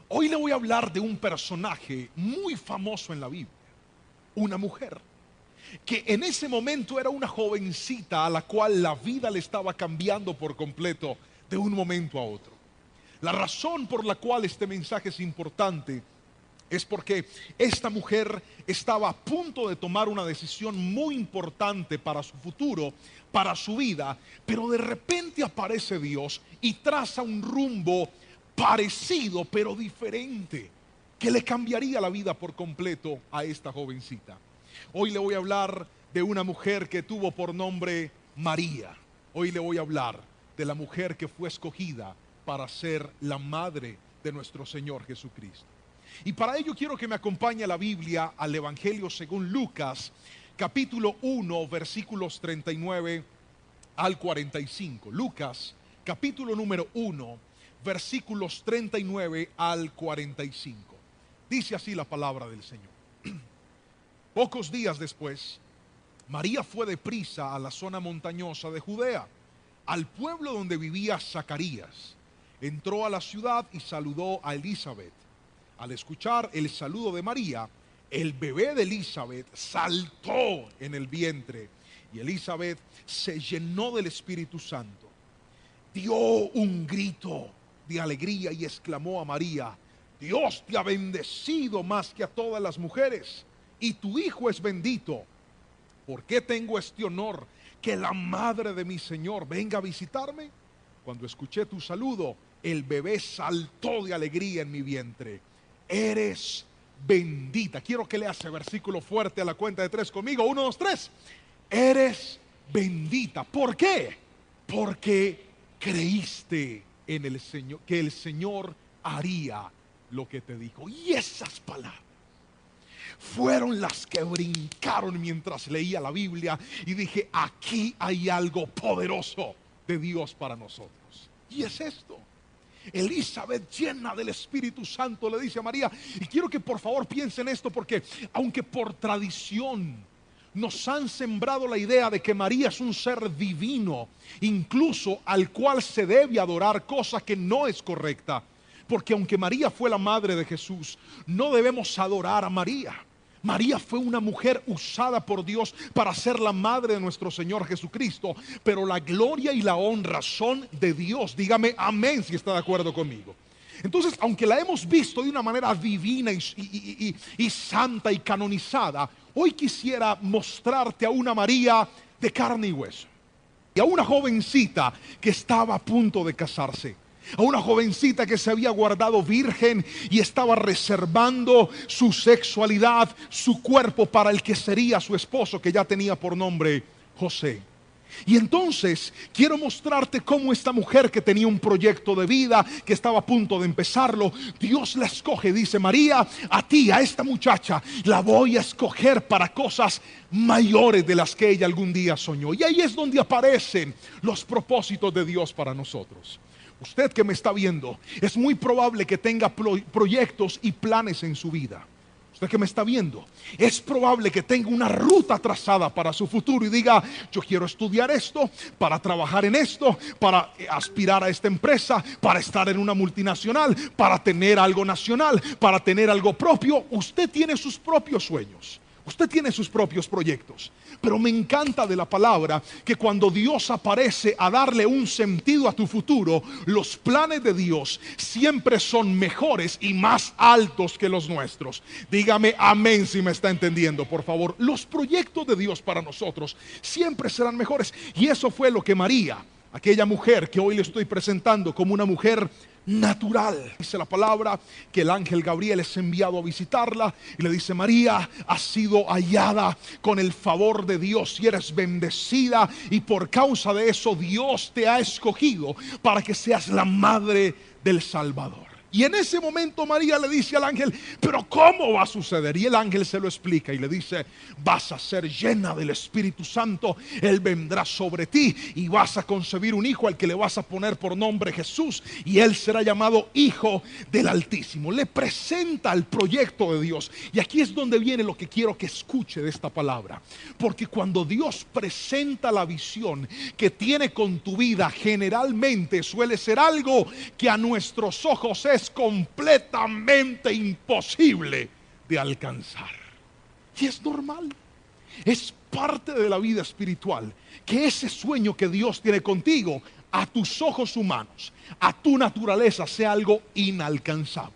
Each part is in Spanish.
Hoy le voy a hablar de un personaje muy famoso en la Biblia, una mujer, que en ese momento era una jovencita a la cual la vida le estaba cambiando por completo de un momento a otro. La razón por la cual este mensaje es importante es porque esta mujer estaba a punto de tomar una decisión muy importante para su futuro, para su vida, pero de repente aparece Dios y traza un rumbo parecido pero diferente, que le cambiaría la vida por completo a esta jovencita. Hoy le voy a hablar de una mujer que tuvo por nombre María. Hoy le voy a hablar de la mujer que fue escogida para ser la madre de nuestro Señor Jesucristo. Y para ello quiero que me acompañe a la Biblia, al Evangelio según Lucas, capítulo 1, versículos 39 al 45. Lucas, capítulo número 1, versículos 39 al 45. Dice así la palabra del Señor. Pocos días después, María fue deprisa a la zona montañosa de Judea, al pueblo donde vivía Zacarías. Entró a la ciudad y saludó a Elizabeth. Al escuchar el saludo de María, el bebé de Elizabeth saltó en el vientre y Elizabeth se llenó del Espíritu Santo. Dio un grito de alegría y exclamó a María: Dios te ha bendecido más que a todas las mujeres, y tu hijo es bendito. ¿Por qué tengo este honor que la madre de mi Señor venga a visitarme? Cuando escuché tu saludo, el bebé saltó de alegría en mi vientre. Eres bendita. Quiero que leas ese versículo fuerte a la cuenta de 3 conmigo. 1, 2, 3. Eres bendita. ¿Por qué? Porque creíste en el Señor, que el Señor haría lo que te dijo. Y esas palabras fueron las que brincaron mientras leía la Biblia y dije: aquí hay algo poderoso de Dios para nosotros. Y es esto: Elizabeth, llena del Espíritu Santo, le dice a María, y quiero que por favor piensen esto, porque aunque por tradición nos han sembrado la idea de que María es un ser divino, incluso al cual se debe adorar, cosa que no es correcta, porque aunque María fue la madre de Jesús, no debemos adorar a María. María fue una mujer usada por Dios para ser la madre de nuestro Señor Jesucristo, pero la gloria y la honra son de Dios. Dígame amén si está de acuerdo conmigo. Entonces, aunque la hemos visto de una manera divina y santa y canonizada, hoy quisiera mostrarte a una María de carne y hueso, y a una jovencita que estaba a punto de casarse, a una jovencita que se había guardado virgen y estaba reservando su sexualidad, su cuerpo, para el que sería su esposo, que ya tenía por nombre José. Y entonces quiero mostrarte cómo esta mujer, que tenía un proyecto de vida, que estaba a punto de empezarlo, Dios la escoge. Dice: María, a ti, a esta muchacha, la voy a escoger para cosas mayores de las que ella algún día soñó. Y ahí es donde aparecen los propósitos de Dios para nosotros. Usted que me está viendo, es muy probable que tenga proyectos y planes en su vida. Usted que me está viendo, es probable que tenga una ruta trazada para su futuro y diga: yo quiero estudiar esto, para trabajar en esto, para aspirar a esta empresa, para estar en una multinacional, para tener algo nacional, para tener algo propio. Usted tiene sus propios sueños. Usted tiene sus propios proyectos, pero me encanta de la palabra que cuando Dios aparece a darle un sentido a tu futuro, los planes de Dios siempre son mejores y más altos que los nuestros. Dígame amén si me está entendiendo, por favor. Los proyectos de Dios para nosotros siempre serán mejores, y eso fue lo que María, aquella mujer que hoy le estoy presentando como una mujer natural, dice la palabra que el ángel Gabriel es enviado a visitarla y le dice: María, has sido hallada con el favor de Dios y eres bendecida, y por causa de eso Dios te ha escogido para que seas la madre del Salvador. Y en ese momento María le dice al ángel: pero ¿cómo va a suceder? Y el ángel se lo explica y le dice: vas a ser llena del Espíritu Santo, Él vendrá sobre ti y vas a concebir un hijo al que le vas a poner por nombre Jesús, y Él será llamado Hijo del Altísimo. Le presenta el proyecto de Dios, y aquí es donde viene lo que quiero que escuche de esta palabra, porque cuando Dios presenta la visión que tiene con tu vida, generalmente suele ser algo que a nuestros ojos es es completamente imposible de alcanzar. Y es normal, es parte de la vida espiritual, que ese sueño que Dios tiene contigo, a tus ojos humanos, a tu naturaleza, sea algo inalcanzable.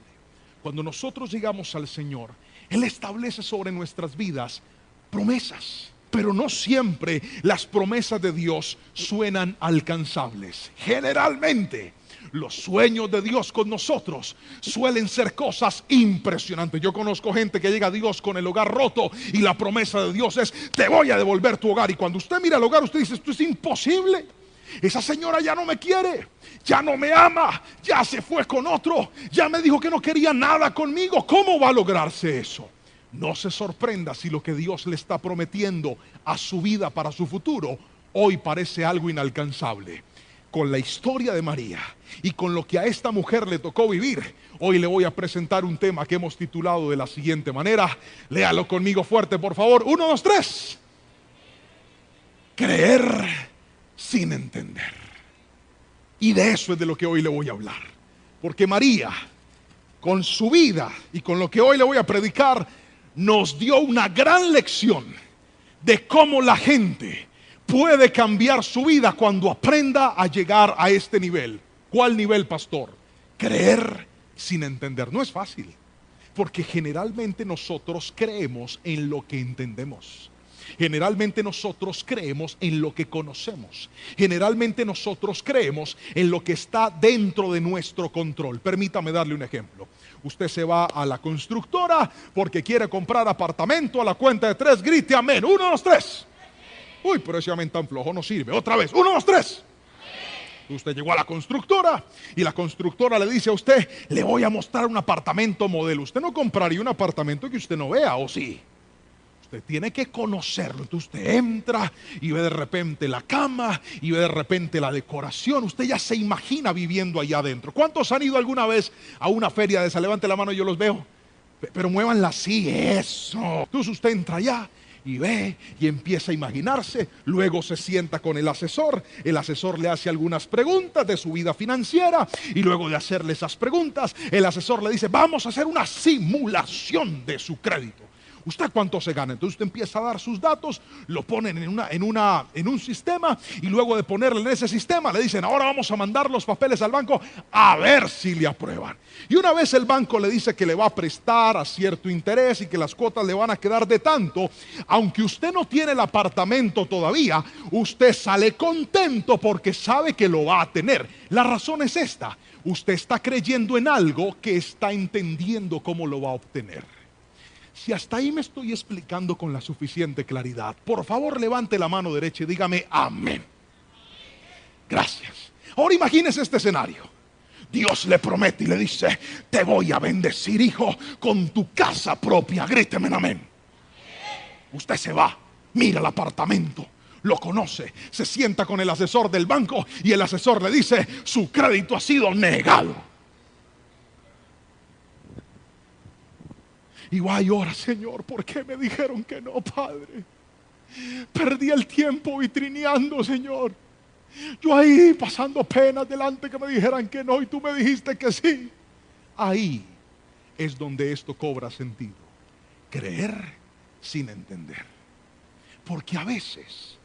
Cuando nosotros llegamos al Señor, Él establece sobre nuestras vidas promesas, pero no siempre las promesas de Dios suenan alcanzables. Generalmente los sueños de Dios con nosotros suelen ser cosas impresionantes. Yo conozco gente que llega a Dios con el hogar roto y la promesa de Dios es: te voy a devolver tu hogar. Y cuando usted mira el hogar, usted dice: esto es imposible. Esa señora ya no me quiere, ya no me ama, ya se fue con otro, ya me dijo que no quería nada conmigo. ¿Cómo va a lograrse eso? No se sorprenda si lo que Dios le está prometiendo a su vida para su futuro hoy parece algo inalcanzable. Con la historia de María y con lo que a esta mujer le tocó vivir, hoy le voy a presentar un tema que hemos titulado de la siguiente manera. Léalo conmigo fuerte, por favor. 1, 2, 3. Creer sin entender. Y de eso es de lo que hoy le voy a hablar. Porque María, con su vida y con lo que hoy le voy a predicar, nos dio una gran lección de cómo la gente puede cambiar su vida cuando aprenda a llegar a este nivel. ¿Cuál nivel, pastor? Creer sin entender. No es fácil, porque generalmente nosotros creemos en lo que entendemos. Generalmente nosotros creemos en lo que conocemos. Generalmente nosotros creemos en lo que está dentro de nuestro control. Permítame darle un ejemplo. Usted se va a la constructora porque quiere comprar apartamento. A la cuenta de 3 grite amén. 1, 2, 3. Uy, pero ese amén tan flojo no sirve. Otra vez. 1, 2, 3. Usted llegó a la constructora y la constructora le dice a usted: le voy a mostrar un apartamento modelo. Usted no compraría un apartamento que usted no vea, ¿o sí? Usted tiene que conocerlo. Entonces usted entra y ve de repente la cama y ve de repente la decoración. Usted ya se imagina viviendo allá adentro. ¿Cuántos han ido alguna vez a una feria de esa? Levante la mano y yo los veo. Pero muévanla así, eso. Entonces usted entra allá y ve y empieza a imaginarse. Luego se sienta con el asesor le hace algunas preguntas de su vida financiera, y luego de hacerle esas preguntas, el asesor le dice: vamos a hacer una simulación de su crédito. ¿Usted cuánto se gana? Entonces usted empieza a dar sus datos, lo ponen en un sistema, y luego de ponerle en ese sistema le dicen: ahora vamos a mandar los papeles al banco a ver si le aprueban. Y una vez el banco le dice que le va a prestar a cierto interés y que las cuotas le van a quedar de tanto, aunque usted no tiene el apartamento todavía, usted sale contento porque sabe que lo va a tener. La razón es esta: usted está creyendo en algo que está entendiendo cómo lo va a obtener. Si hasta ahí me estoy explicando con la suficiente claridad, por favor levante la mano derecha y dígame amén. Gracias. Ahora imagínese este escenario. Dios le promete y le dice: te voy a bendecir, hijo, con tu casa propia. Gríteme amén. Usted se va, mira el apartamento, lo conoce, se sienta con el asesor del banco y el asesor le dice: su crédito ha sido negado. Y va y ora: Señor, ¿por qué me dijeron que no, Padre? Perdí el tiempo vitrineando, Señor. Yo ahí pasando penas delante que me dijeran que no, y tú me dijiste que sí. Ahí es donde esto cobra sentido. Creer sin entender. Porque a veces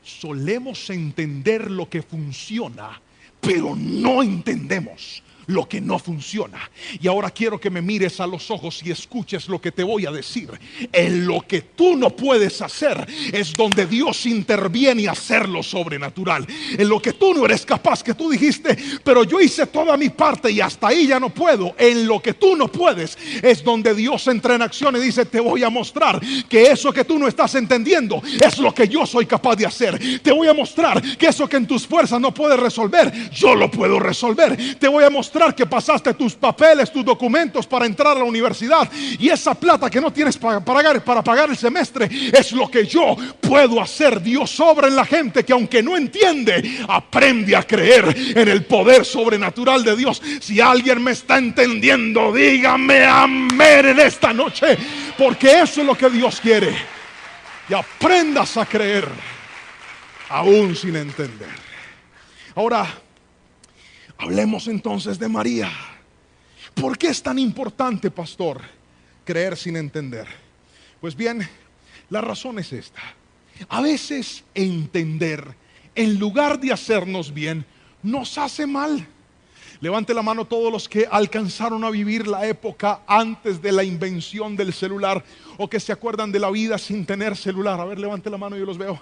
solemos entender lo que funciona, pero no entendemos lo que no funciona. Y ahora quiero que me mires a los ojos y escuches lo que te voy a decir. En lo que tú no puedes hacer es donde Dios interviene y hacer lo sobrenatural. En lo que tú no eres capaz, que tú dijiste: pero yo hice toda mi parte y hasta ahí ya no puedo. En lo que tú no puedes es donde Dios entra en acción y dice: te voy a mostrar que eso que tú no estás entendiendo es lo que yo soy capaz de hacer. Te voy a mostrar que eso que en tus fuerzas no puedes resolver, yo lo puedo resolver. Te voy a mostrar que pasaste tus papeles, tus documentos para entrar a la universidad, y esa plata que no tienes para pagar el semestre es lo que yo puedo hacer. Dios obra en la gente que, aunque no entiende, aprende a creer en el poder sobrenatural de Dios. Si alguien me está entendiendo, dígame amén en esta noche, porque eso es lo que Dios quiere. Y aprendas a creer aún sin entender. Ahora hablemos entonces de María. ¿Por qué es tan importante, pastor, creer sin entender? Pues bien, la razón es esta. A veces entender, en lugar de hacernos bien, nos hace mal. Levante la mano todos los que alcanzaron a vivir la época antes de la invención del celular, o que se acuerdan de la vida sin tener celular. A ver, levante la mano, yo los veo.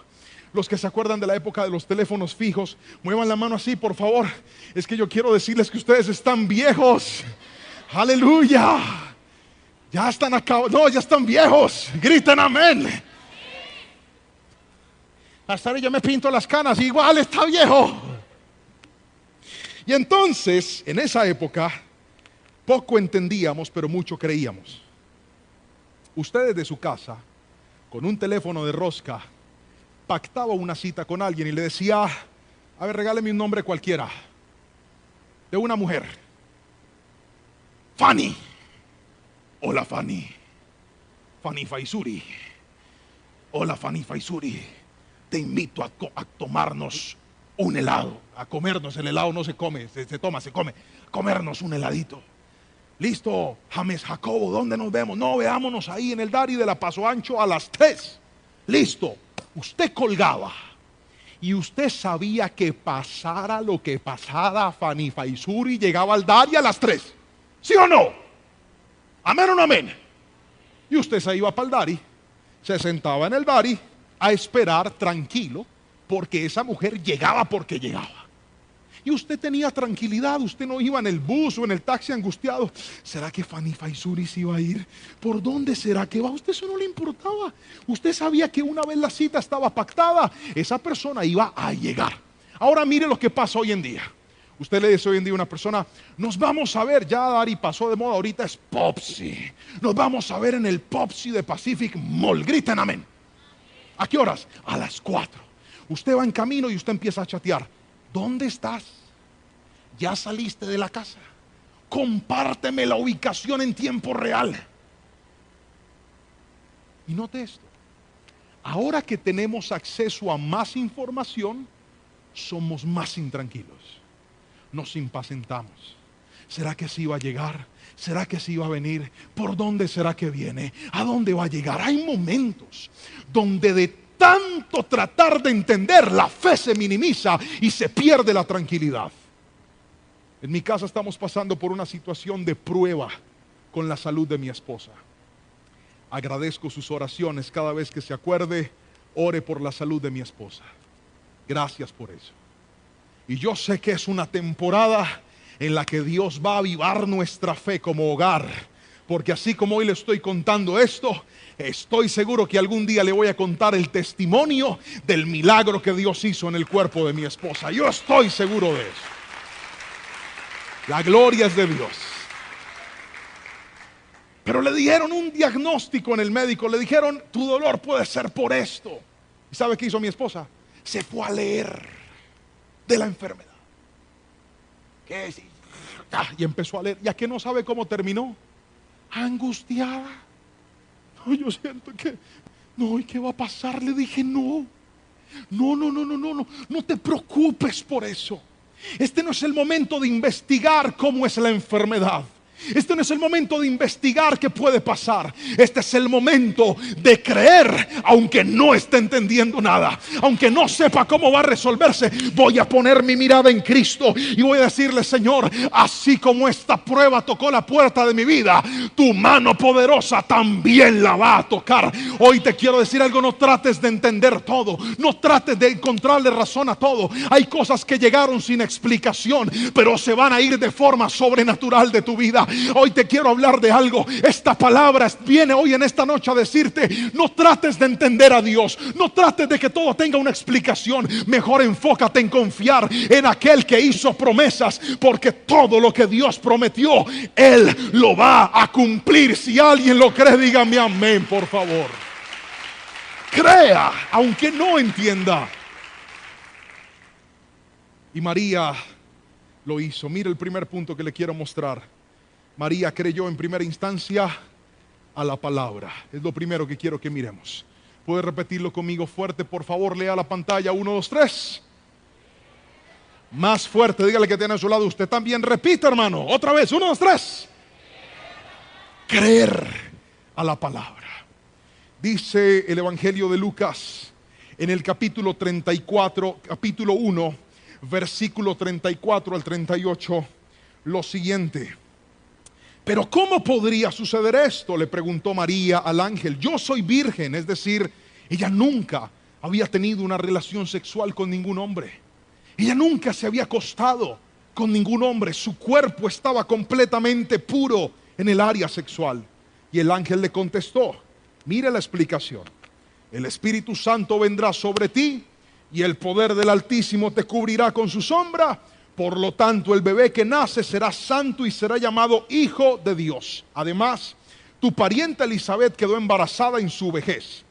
Los que se acuerdan de la época de los teléfonos fijos, muevan la mano así, por favor. Es que yo quiero decirles que ustedes están viejos. Aleluya. Ya están acabados. No, ya están viejos. Griten amén. Hasta ahora yo me pinto las canas, igual está viejo. Y entonces, en esa época, poco entendíamos, pero mucho creíamos. Ustedes de su casa, con un teléfono de rosca, pactaba una cita con alguien y le decía: a ver, regáleme un nombre cualquiera de una mujer. Fanny. Hola Fanny. Fanny Faisuri. Hola Fanny Faisuri. Te invito a tomarnos un helado. A comernos. El helado no se come, se toma, se come. Comernos un heladito. Listo, James Jacobo, ¿dónde nos vemos? No, veámonos ahí en el Dari de la Paso Ancho a las 3. Listo. Usted colgaba y usted sabía que pasara lo que pasara, Fanny Faisuri llegaba al Dari a las 3. ¿Sí o no? ¿Amén o no amén? Y usted se iba para el Dari, se sentaba en el Dari a esperar tranquilo, porque esa mujer llegaba porque llegaba. Y usted tenía tranquilidad, usted no iba en el bus o en el taxi angustiado. ¿Será que Fanny Faisuri se iba a ir? ¿Por dónde será que va? A usted eso no le importaba. Usted sabía que una vez la cita estaba pactada, esa persona iba a llegar. Ahora mire lo que pasa hoy en día. Usted le dice hoy en día a una persona: nos vamos a ver, ya Dari pasó de moda, ahorita es Popsi. Nos vamos a ver en el Popsi de Pacific Mall. Griten amén. ¿A qué horas? A las 4. Usted va en camino y usted empieza a chatear. ¿Dónde estás? ¿Ya saliste de la casa? Compárteme la ubicación en tiempo real. Y note esto. Ahora que tenemos acceso a más información, somos más intranquilos. Nos impacientamos. ¿Será que sí iba a llegar? ¿Será que sí iba a venir? ¿Por dónde será que viene? ¿A dónde va a llegar? Hay momentos donde de tanto tratar de entender, la fe se minimiza y se pierde la tranquilidad. En mi casa estamos pasando por una situación de prueba con la salud de mi esposa. Agradezco sus oraciones. Cada vez que se acuerde, ore por la salud de mi esposa. Gracias por eso. Y yo sé que es una temporada en la que Dios va a avivar nuestra fe como hogar. Porque así como hoy le estoy contando esto, estoy seguro que algún día le voy a contar el testimonio del milagro que Dios hizo en el cuerpo de mi esposa. Yo estoy seguro de eso. La gloria es de Dios. Pero le dijeron un diagnóstico en el médico. Le dijeron: tu dolor puede ser por esto. ¿Y sabe qué hizo mi esposa? Se fue a leer de la enfermedad. ¿Qué es? Y empezó a leer. ¿Ya que no sabe cómo terminó? Angustiada. No, yo siento que no, ¿y qué va a pasar? Le dije: no te preocupes por eso. Este no es el momento de investigar cómo es la enfermedad. Este no es el momento de investigar qué puede pasar. Este es el momento de creer, aunque no esté entendiendo nada, aunque no sepa cómo va a resolverse. Voy a poner mi mirada en Cristo y voy a decirle: Señor, así como esta prueba tocó la puerta de mi vida, tu mano poderosa también la va a tocar. Hoy te quiero decir algo: no trates de entender todo, no trates de encontrarle razón a todo. Hay cosas que llegaron sin explicación, pero se van a ir de forma sobrenatural de tu vida. Hoy te quiero hablar de algo. Esta palabra viene hoy en esta noche a decirte: no trates de entender a Dios, no trates de que todo tenga una explicación. Mejor enfócate en confiar en aquel que hizo promesas, porque todo lo que Dios prometió, Él lo va a cumplir. Si alguien lo cree, dígame amén, por favor. Crea, aunque no entienda. Y María lo hizo. Mira el primer punto que le quiero mostrar. María creyó en primera instancia a la palabra. Es lo primero que quiero que miremos. ¿Puede repetirlo conmigo fuerte, por favor? Lea la pantalla. 1, 2, 3. Más fuerte, dígale que tiene a su lado. Usted también repita, hermano. Otra vez. 1, 2, 3. creer a la palabra. Dice el Evangelio de Lucas en el capítulo 34, capítulo 1, versículo 34 al 38, lo siguiente. Pero ¿cómo podría suceder esto?, le preguntó María al ángel. Yo soy virgen, es decir, ella nunca había tenido una relación sexual con ningún hombre. Ella nunca se había acostado con ningún hombre. Su cuerpo estaba completamente puro en el área sexual. Y el ángel le contestó, mire la explicación. El Espíritu Santo vendrá sobre ti y el poder del Altísimo te cubrirá con su sombra. Por lo tanto, el bebé que nace será santo y será llamado Hijo de Dios. Además, tu parienta Elizabeth quedó embarazada en su vejez.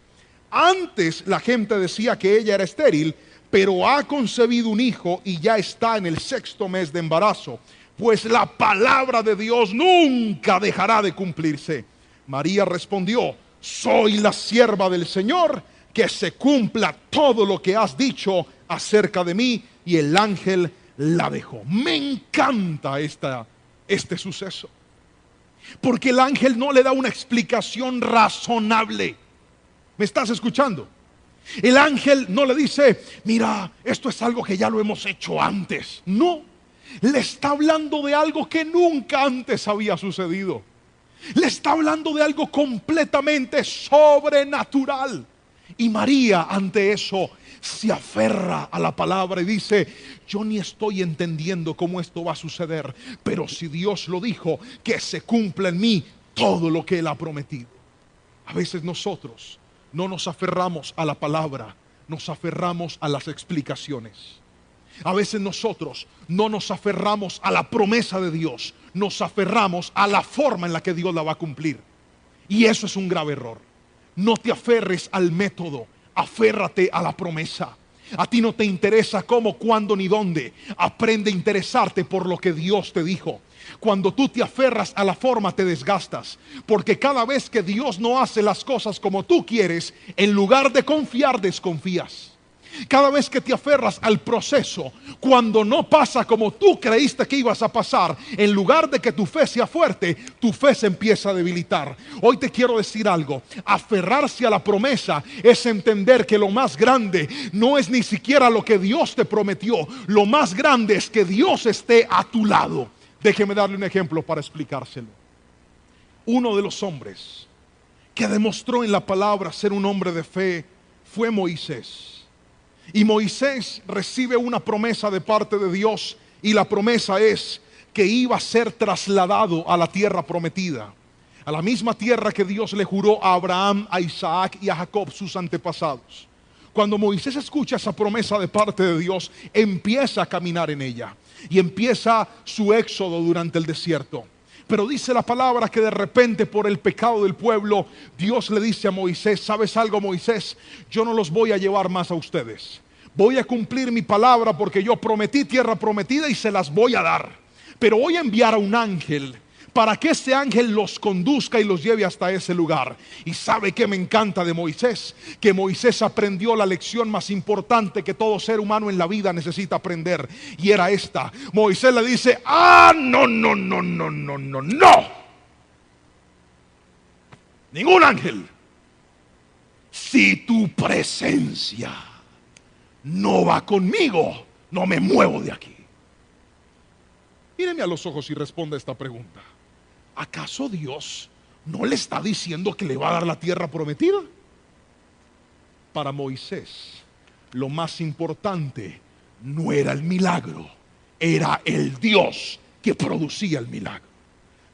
Antes la gente decía que ella era estéril, pero ha concebido un hijo y ya está en el 6º mes de embarazo, pues la palabra de Dios nunca dejará de cumplirse. María respondió, soy la sierva del Señor, que se cumpla todo lo que has dicho acerca de mí. Y el ángel la dejó. Me encanta este suceso, porque el ángel no le da una explicación razonable. ¿Me estás escuchando? El ángel no le dice, mira, esto es algo que ya lo hemos hecho antes. No, le está hablando de algo que nunca antes había sucedido. Le está hablando de algo completamente sobrenatural. Y María ante eso se aferra a la palabra y dice, yo ni estoy entendiendo cómo esto va a suceder, pero si Dios lo dijo, que se cumpla en mí todo lo que Él ha prometido. A veces nosotros no nos aferramos a la palabra, nos aferramos a las explicaciones. A veces nosotros no nos aferramos a la promesa de Dios, nos aferramos a la forma en la que Dios la va a cumplir. Y eso es un grave error. No te aferres al método, aférrate a la promesa. A ti no te interesa cómo, cuándo ni dónde. Aprende a interesarte por lo que Dios te dijo. Cuando tú te aferras a la forma te desgastas, porque cada vez que Dios no hace las cosas como tú quieres, en lugar de confiar, desconfías. Cada vez que te aferras al proceso, cuando no pasa como tú creíste que ibas a pasar, en lugar de que tu fe sea fuerte, tu fe se empieza a debilitar. Hoy te quiero decir algo, aferrarse a la promesa es entender que lo más grande no es ni siquiera lo que Dios te prometió, lo más grande es que Dios esté a tu lado. Déjeme darle un ejemplo para explicárselo. Uno de los hombres que demostró en la palabra ser un hombre de fe fue Moisés. Y Moisés recibe una promesa de parte de Dios, y la promesa es que iba a ser trasladado a la tierra prometida, a la misma tierra que Dios le juró a Abraham, a Isaac y a Jacob, sus antepasados. Cuando Moisés escucha esa promesa de parte de Dios, empieza a caminar en ella y empieza su éxodo durante el desierto. Pero dice la palabra que de repente, por el pecado del pueblo, Dios le dice a Moisés, ¿sabes algo, Moisés? Yo no los voy a llevar más a ustedes. Voy a cumplir mi palabra porque yo prometí tierra prometida y se las voy a dar. Pero voy a enviar a un ángel para que ese ángel los conduzca y los lleve hasta ese lugar. Y ¿sabe qué me encanta de Moisés? Que Moisés aprendió la lección más importante que todo ser humano en la vida necesita aprender, y era esta. Moisés le dice, no. Ningún ángel. Si tu presencia no va conmigo, no me muevo de aquí. Míreme a los ojos y responda esta pregunta. ¿Acaso Dios no le está diciendo que le va a dar la tierra prometida? Para Moisés, lo más importante no era el milagro, era el Dios que producía el milagro.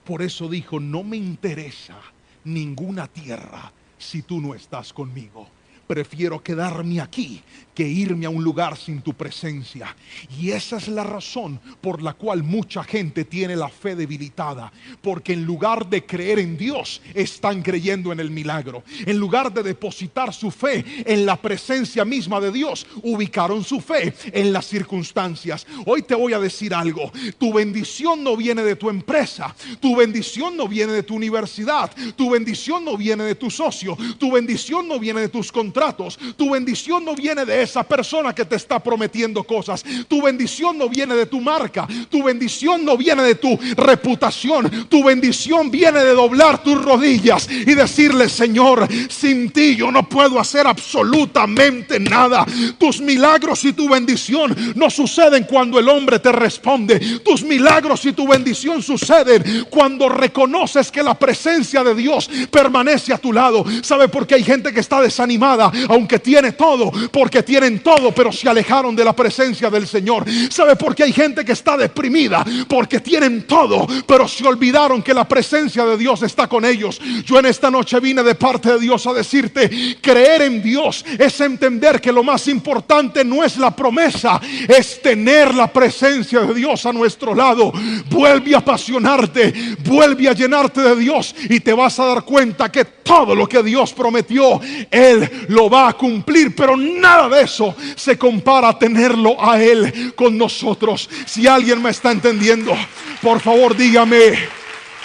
Por eso dijo, no me interesa ninguna tierra si tú no estás conmigo. Prefiero quedarme aquí que irme a un lugar sin tu presencia. Y esa es la razón por la cual mucha gente tiene la fe debilitada, porque en lugar de creer en Dios, están creyendo en el milagro. En lugar de depositar su fe en la presencia misma de Dios, ubicaron su fe en las circunstancias. Hoy te voy a decir algo, tu bendición no viene de tu empresa, tu bendición no viene de tu universidad, tu bendición no viene de tu socio, tu bendición no viene de tus contratos, contratos. Tu bendición no viene de esa persona que te está prometiendo cosas. Tu bendición no viene de tu marca. Tu bendición no viene de tu reputación. Tu bendición viene de doblar tus rodillas y decirle: Señor, sin ti yo no puedo hacer absolutamente nada. Tus milagros y tu bendición no suceden cuando el hombre te responde. Tus milagros y tu bendición suceden cuando reconoces que la presencia de Dios permanece a tu lado. ¿Sabe por qué hay gente que está desanimada aunque tiene todo? Porque tienen todo pero se alejaron de la presencia del Señor. ¿Sabe por qué hay gente que está deprimida? Porque tienen todo pero se olvidaron que la presencia de Dios está con ellos. Yo en esta noche vine de parte de Dios a decirte: creer en Dios es entender que lo más importante no es la promesa, es tener la presencia de Dios a nuestro lado. Vuelve a apasionarte, vuelve a llenarte de Dios y te vas a dar cuenta que todo lo que Dios prometió Él lo va a cumplir, pero nada de eso se compara a tenerlo a Él con nosotros. Si alguien me está entendiendo, por favor dígame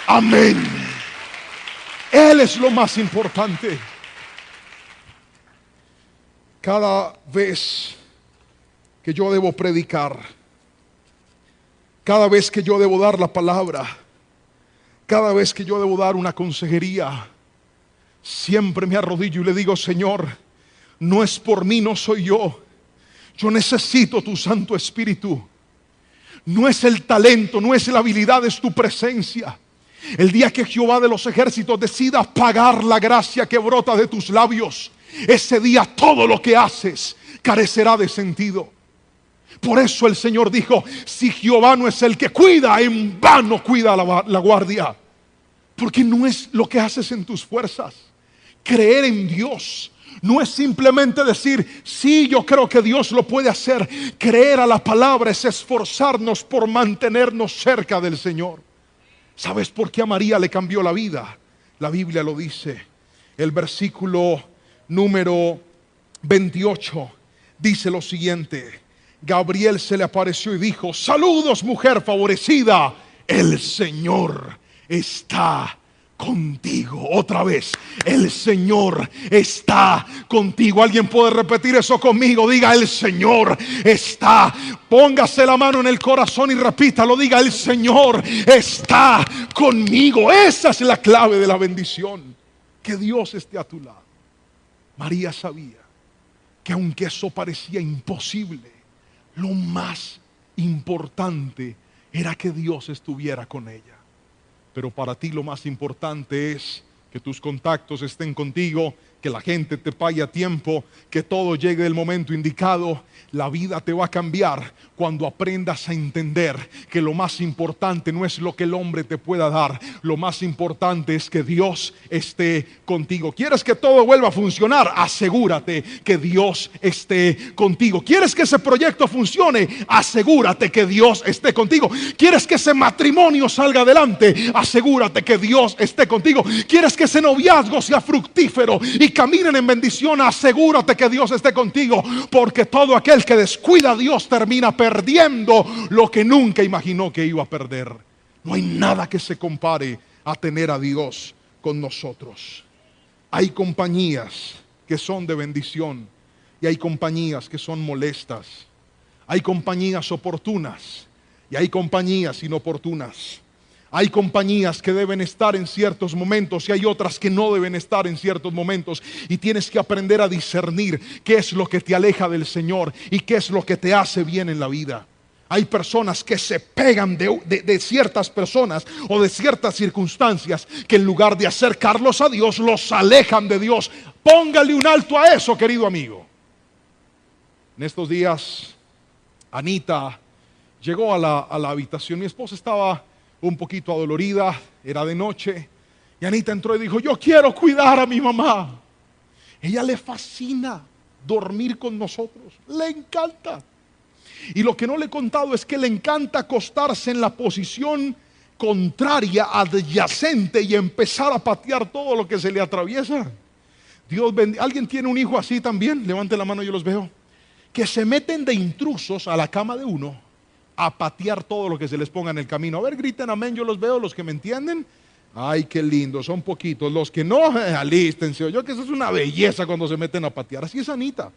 amén. Él es lo más importante. Cada vez que yo debo predicar, cada vez que yo debo dar la palabra, cada vez que yo debo dar una consejería, siempre me arrodillo y le digo: Señor, no es por mí, no soy yo. Yo necesito tu Santo Espíritu. No es el talento, no es la habilidad, es tu presencia. El día que Jehová de los ejércitos decida pagar la gracia que brota de tus labios, ese día todo lo que haces carecerá de sentido. Por eso el Señor dijo: si Jehová no es el que cuida, en vano cuida la guardia. Porque no es lo que haces en tus fuerzas. Creer en Dios no es simplemente decir: sí, yo creo que Dios lo puede hacer. Creer a la palabra es esforzarnos por mantenernos cerca del Señor. ¿Sabes por qué a María le cambió la vida? La Biblia lo dice. El versículo número 28 dice lo siguiente: Gabriel se le apareció y dijo: saludos, mujer favorecida, el Señor está contigo. Otra vez: el Señor está contigo. ¿Alguien puede repetir eso conmigo? Diga: el Señor está. Póngase la mano en el corazón y repítalo. Diga: el Señor está conmigo. Esa es la clave de la bendición, que Dios esté a tu lado. María sabía que aunque eso parecía imposible, lo más importante era que Dios estuviera con ella. Pero para ti lo más importante es que tus contactos estén contigo, que la gente te pague a tiempo, que todo llegue el momento indicado. La vida te va a cambiar cuando aprendas a entender que lo más importante no es lo que el hombre te pueda dar. Lo más importante es que Dios esté contigo. ¿Quieres que todo vuelva a funcionar? Asegúrate que Dios esté contigo. ¿Quieres que ese proyecto funcione? Asegúrate que Dios esté contigo. ¿Quieres que ese matrimonio salga adelante? Asegúrate que Dios esté contigo. ¿Quieres que ese noviazgo sea fructífero y caminen en bendición? Asegúrate que Dios esté contigo, porque todo aquel que descuida a Dios termina perdiendo lo que nunca imaginó que iba a perder. No hay nada que se compare a tener a Dios con nosotros. Hay compañías que son de bendición y hay compañías que son molestas. Hay compañías oportunas y hay compañías inoportunas. Hay compañías que deben estar en ciertos momentos y hay otras que no deben estar en ciertos momentos. Y tienes que aprender a discernir qué es lo que te aleja del Señor y qué es lo que te hace bien en la vida. Hay personas que se pegan de ciertas personas o de ciertas circunstancias que en lugar de acercarlos a Dios, los alejan de Dios. Póngale un alto a eso, querido amigo. En estos días, Anita llegó a la habitación. Mi esposa estaba un poquito adolorida, era de noche, y Anita entró y dijo: yo quiero cuidar a mi mamá. Ella le fascina dormir con nosotros, le encanta. Y lo que no le he contado es que le encanta acostarse en la posición contraria, adyacente, y empezar a patear todo lo que se le atraviesa. Dios bendiga. ¿Alguien tiene un hijo así también? Levante la mano, yo los veo. Que se meten de intrusos a la cama de uno a patear todo lo que se les ponga en el camino. A ver, griten amén, yo los veo, los que me entienden. Ay, qué lindo, son poquitos. Los que no, alístense. Yo que eso es una belleza cuando se meten a patear. Así es Anita.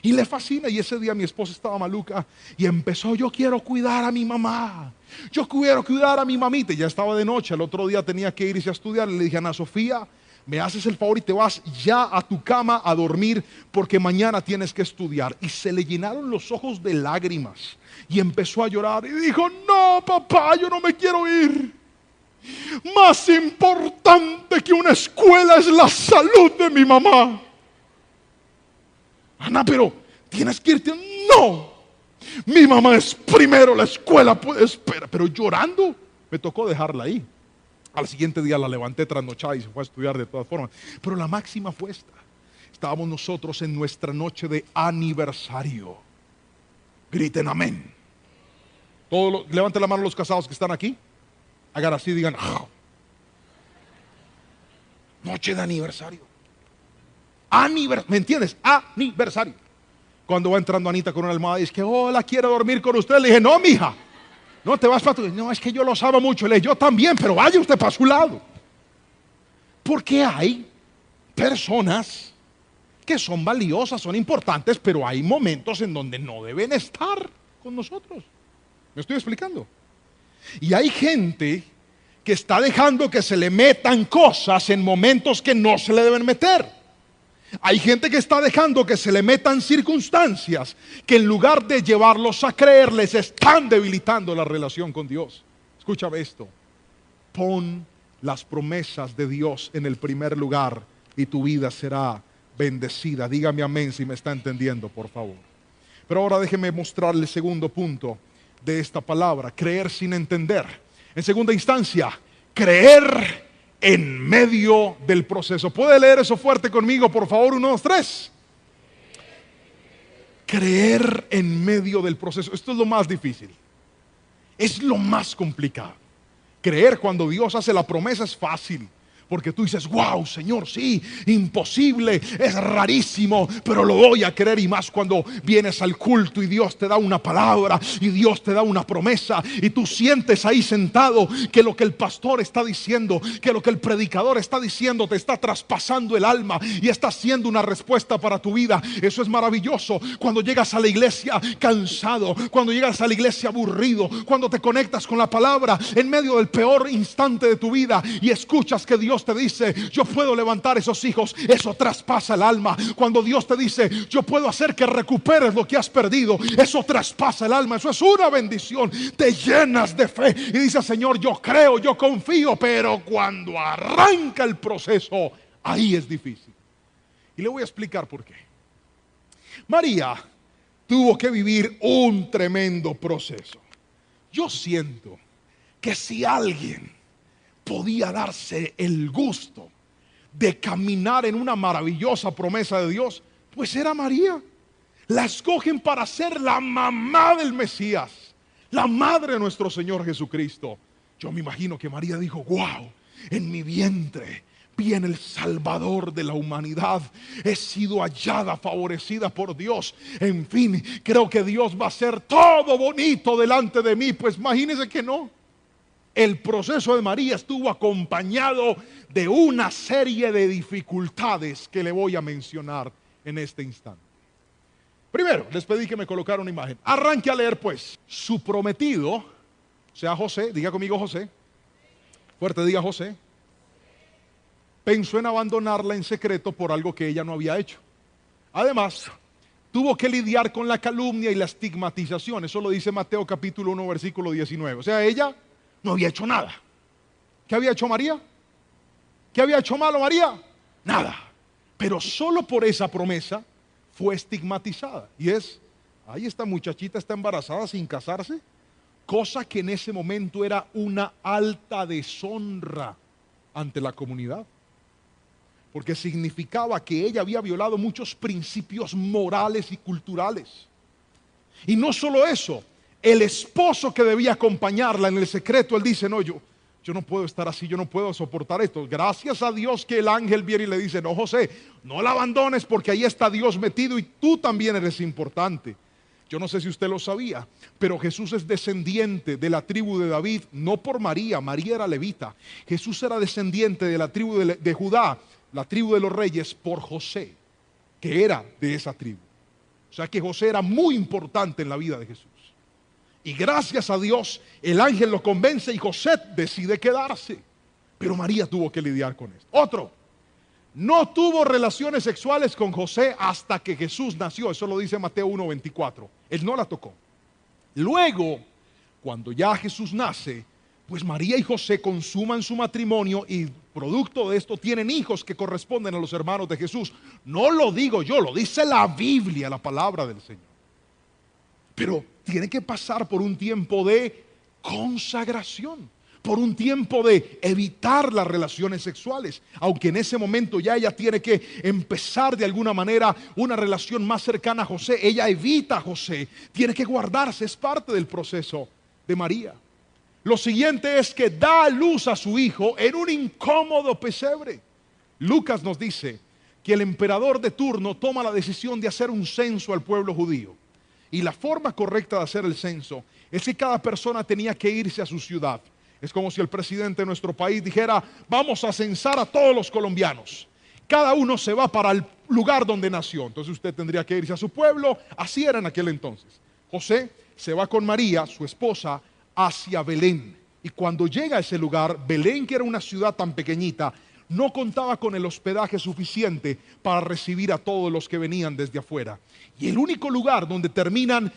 Y le fascina. Y ese día mi esposa estaba maluca y empezó: yo quiero cuidar a mi mamá, yo quiero cuidar a mi mamita. Y ya estaba de noche, al otro día tenía que irse a estudiar. Le dije: Ana Sofía, me haces el favor y te vas ya a tu cama a dormir, porque mañana tienes que estudiar. Y se le llenaron los ojos de lágrimas y empezó a llorar y dijo: no, papá, yo no me quiero ir. Más importante que una escuela es la salud de mi mamá. Ana, pero tienes que irte. No, mi mamá es primero, la escuela puede esperar. Pero llorando, me tocó dejarla ahí. Al siguiente día la levanté trasnochada y se fue a estudiar de todas formas. Pero la máxima fue esta: estábamos nosotros en nuestra noche de aniversario. Griten amén. Levanten la mano los casados que están aquí. Hagan así, digan: oh. Noche de aniversario. ¿Me entiendes? Aniversario. Cuando va entrando Anita con una almohada y dice que: hola, quiero dormir con usted. Le dije: no, mija, no te vas para tu... No, es que yo los amo mucho. Le dije: yo también, pero vaya usted para su lado. Porque hay personas que son valiosas, son importantes, pero hay momentos en donde no deben estar con nosotros. ¿Me estoy explicando? Y hay gente que está dejando que se le metan cosas en momentos que no se le deben meter. Hay gente que está dejando que se le metan circunstancias que en lugar de llevarlos a creer, les están debilitando la relación con Dios. Escúchame esto: pon las promesas de Dios en el primer lugar y tu vida será bendecida. Dígame amén si me está entendiendo, por favor. Pero ahora déjeme mostrarle el segundo punto de esta palabra: creer sin entender. En segunda instancia, creer en medio del proceso. ¿Puede leer eso fuerte conmigo, por favor? 1, 2, 3. Creer en medio del proceso. Esto es lo más difícil. Es lo más complicado. Creer cuando Dios hace la promesa es fácil, porque tú dices: wow, Señor, sí, imposible, es rarísimo, pero lo voy a creer. Y más cuando vienes al culto y Dios te da una palabra y Dios te da una promesa y tú sientes ahí sentado que lo que el pastor está diciendo, que lo que el predicador está diciendo te está traspasando el alma y está siendo una respuesta para tu vida. Eso es maravilloso. Cuando llegas a la iglesia cansado, cuando llegas a la iglesia aburrido, cuando te conectas con la palabra en medio del peor instante de tu vida y escuchas que Dios te dice: yo puedo levantar esos hijos, eso traspasa el alma. Cuando Dios te dice: yo puedo hacer que recuperes lo que has perdido, eso traspasa el alma. Eso es una bendición. Te llenas de fe y dices: Señor, yo creo, yo confío. Pero cuando arranca el proceso, ahí es difícil. Y le voy a explicar por qué. María tuvo que vivir un tremendo proceso. Yo siento que si alguien podía darse el gusto de caminar en una maravillosa promesa de Dios, pues era María. La escogen para ser la mamá del Mesías, la madre de nuestro Señor Jesucristo. Yo me imagino que María dijo: wow, en mi vientre viene el Salvador de la humanidad. He sido hallada, favorecida por Dios. En fin, creo que Dios va a hacer todo bonito delante de mí. Pues imagínense que no. El proceso de María estuvo acompañado de una serie de dificultades que le voy a mencionar en este instante. Primero, les pedí que me colocara una imagen. Arranque a leer pues. Su prometido, o sea José, diga conmigo José. Fuerte, diga José. Pensó en abandonarla en secreto por algo que ella no había hecho. Además, tuvo que lidiar con la calumnia y la estigmatización. Eso lo dice Mateo capítulo 1, versículo 19. O sea, ella no había hecho nada. ¿Qué había hecho María? ¿Qué había hecho malo María? Nada. Pero solo por esa promesa fue estigmatizada. Y es: ay, esta muchachita está embarazada sin casarse. Cosa que en ese momento era una alta deshonra ante la comunidad. Porque significaba que ella había violado muchos principios morales y culturales. Y no solo eso, el esposo que debía acompañarla en el secreto, él dice: no, yo no puedo estar así, yo no puedo soportar esto. Gracias a Dios que el ángel viene y le dice: no, José, no la abandones, porque ahí está Dios metido y tú también eres importante. Yo no sé si usted lo sabía, pero Jesús es descendiente de la tribu de David, no por María. María era levita. Jesús era descendiente de la tribu de Judá, la tribu de los reyes, por José, que era de esa tribu. O sea que José era muy importante en la vida de Jesús. Y gracias a Dios, el ángel lo convence y José decide quedarse. Pero María tuvo que lidiar con esto. Otro, no tuvo relaciones sexuales con José hasta que Jesús nació. Eso lo dice Mateo 1:24. Él no la tocó. Luego, cuando ya Jesús nace, pues María y José consuman su matrimonio y producto de esto tienen hijos que corresponden a los hermanos de Jesús. No lo digo yo, lo dice la Biblia, la palabra del Señor. Pero tiene que pasar por un tiempo de consagración, por un tiempo de evitar las relaciones sexuales, aunque en ese momento ya ella tiene que empezar de alguna manera una relación más cercana a José. Ella evita a José, tiene que guardarse, es parte del proceso de María. Lo siguiente es que da a luz a su hijo en un incómodo pesebre. Lucas nos dice que el emperador de turno toma la decisión de hacer un censo al pueblo judío. Y la forma correcta de hacer el censo es que cada persona tenía que irse a su ciudad. Es como si el presidente de nuestro país dijera: vamos a censar a todos los colombianos. Cada uno se va para el lugar donde nació. Entonces usted tendría que irse a su pueblo. Así era en aquel entonces. José se va con María, su esposa, hacia Belén. Y cuando llega a ese lugar, Belén, que era una ciudad tan pequeñita, no contaba con el hospedaje suficiente para recibir a todos los que venían desde afuera. Y el único lugar donde terminan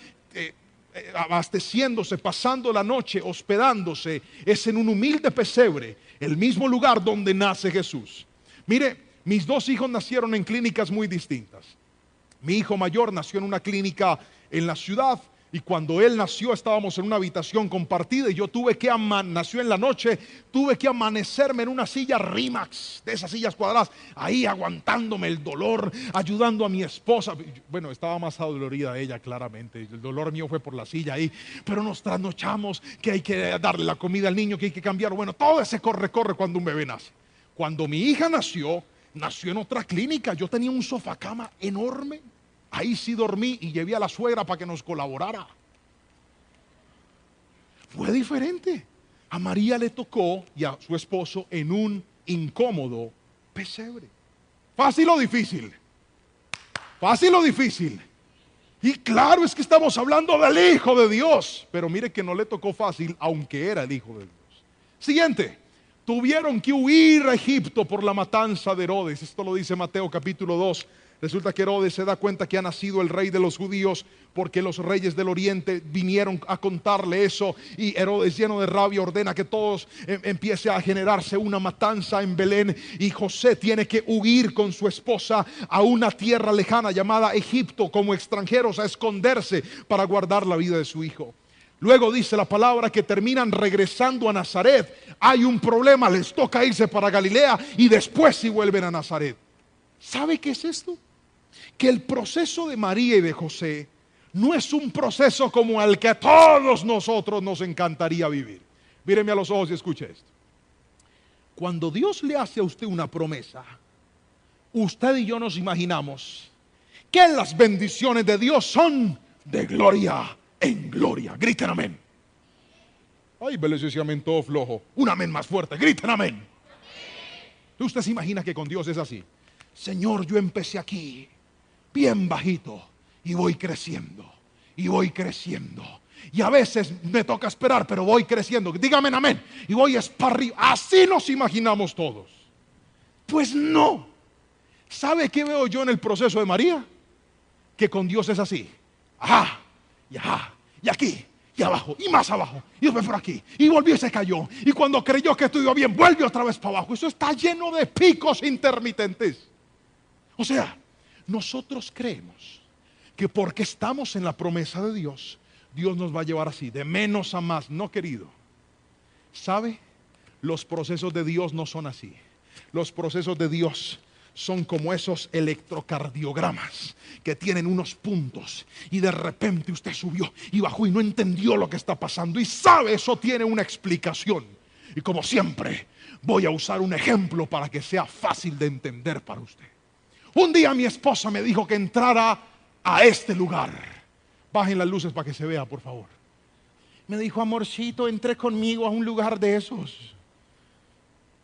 abasteciéndose, pasando la noche, hospedándose, es en un humilde pesebre, el mismo lugar donde nace Jesús. Mire, mis dos hijos nacieron en clínicas muy distintas. Mi hijo mayor nació en una clínica en la ciudad, y cuando él nació estábamos en una habitación compartida y yo nació en la noche, tuve que amanecerme en una silla Rimax, de esas sillas cuadradas, ahí aguantándome el dolor, ayudando a mi esposa. Bueno, estaba más adolorida ella claramente, el dolor mío fue por la silla ahí, pero nos trasnochamos que hay que darle la comida al niño, que hay que cambiar. Bueno, todo ese corre cuando un bebé nace. Cuando mi hija nació en otra clínica. Yo tenía un sofacama enorme. Ahí sí dormí y llevé a la suegra para que nos colaborara. Fue diferente. A María le tocó y a su esposo en un incómodo pesebre. ¿Fácil o difícil? Fácil o difícil. Y claro, es que estamos hablando del Hijo de Dios. Pero mire que no le tocó fácil, aunque era el Hijo de Dios. Siguiente. Tuvieron que huir a Egipto por la matanza de Herodes. Esto lo dice Mateo capítulo 2. Resulta que Herodes se da cuenta que ha nacido el rey de los judíos, porque los reyes del oriente vinieron a contarle eso, y Herodes, lleno de rabia, ordena que todos empiece a generarse una matanza en Belén, y José tiene que huir con su esposa a una tierra lejana llamada Egipto, como extranjeros, a esconderse para guardar la vida de su hijo. Luego dice la palabra que terminan regresando a Nazaret. Hay un problema, les toca irse para Galilea y después sí vuelven a Nazaret. ¿Sabe qué es esto? Que el proceso de María y de José no es un proceso como el que a todos nosotros nos encantaría vivir. Míreme a los ojos y escuche esto. Cuando Dios le hace a usted una promesa, usted y yo nos imaginamos que las bendiciones de Dios son de gloria en gloria. Griten amén. Ay, ese amén todo flojo. Un amén más fuerte. Griten amén. Usted se imagina que con Dios es así. Señor, yo empecé aquí bien bajito y voy creciendo y voy creciendo, y a veces me toca esperar, pero voy creciendo. Dígame amén. Y voy para arriba. Así nos imaginamos todos. Pues no. ¿Sabe qué veo yo en el proceso de María? Que con Dios es así. Ajá, y aquí, y abajo, y más abajo, y después por aquí, y volvió y se cayó, y cuando creyó que estuvo bien, vuelve otra vez para abajo. Eso está lleno de picos intermitentes. O sea, nosotros creemos que porque estamos en la promesa de Dios, Dios nos va a llevar así, de menos a más. No, querido. ¿Sabe? Los procesos de Dios no son así. Los procesos de Dios son como esos electrocardiogramas que tienen unos puntos, y de repente usted subió y bajó y no entendió lo que está pasando, y sabe, eso tiene una explicación. Y como siempre, voy a usar un ejemplo para que sea fácil de entender para usted. Un día mi esposa me dijo que entrara a este lugar. Bajen las luces para que se vea, por favor. Me dijo, amorcito, entré conmigo a un lugar de esos.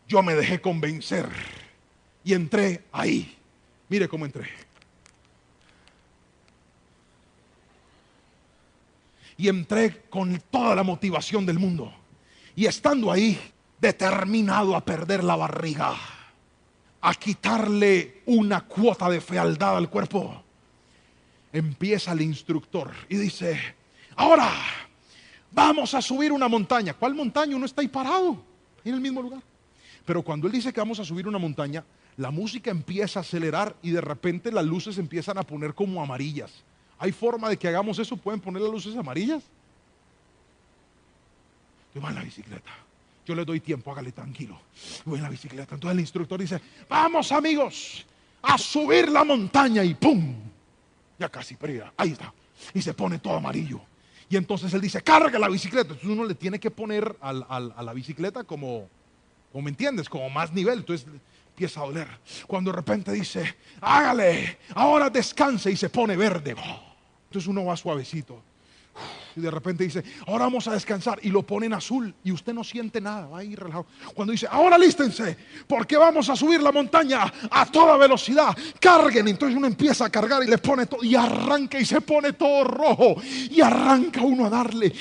Yo me dejé convencer y entré ahí. Mire cómo entré. Y entré con toda la motivación del mundo. Y estando ahí, determinado a perder la barriga, a quitarle una cuota de fealdad al cuerpo, empieza el instructor y dice, ahora vamos a subir una montaña. ¿Cuál montaña? Uno está ahí parado en el mismo lugar. Pero cuando él dice que vamos a subir una montaña, la música empieza a acelerar y de repente las luces empiezan a poner como amarillas. ¿Hay forma de que hagamos eso? ¿Pueden poner las luces amarillas? Yo voy en la bicicleta. Yo le doy tiempo, hágale tranquilo. Voy en la bicicleta. Entonces el instructor dice, vamos amigos, a subir la montaña y ¡pum! Ya casi, pero ya, ahí está. Y se pone todo amarillo. Y entonces él dice, carga la bicicleta. Entonces uno le tiene que poner a la bicicleta como ¿me entiendes? Como más nivel. Entonces empieza a doler. Cuando de repente dice, hágale, ahora descanse, y se pone verde. Entonces uno va suavecito. Y de repente dice, ahora vamos a descansar, y lo pone en azul y usted no siente nada, va ahí relajado. Cuando dice, ahora lístense, porque vamos a subir la montaña a toda velocidad, carguen. Entonces uno empieza a cargar y le pone todo, y arranca y se pone todo rojo, y arranca uno a darle.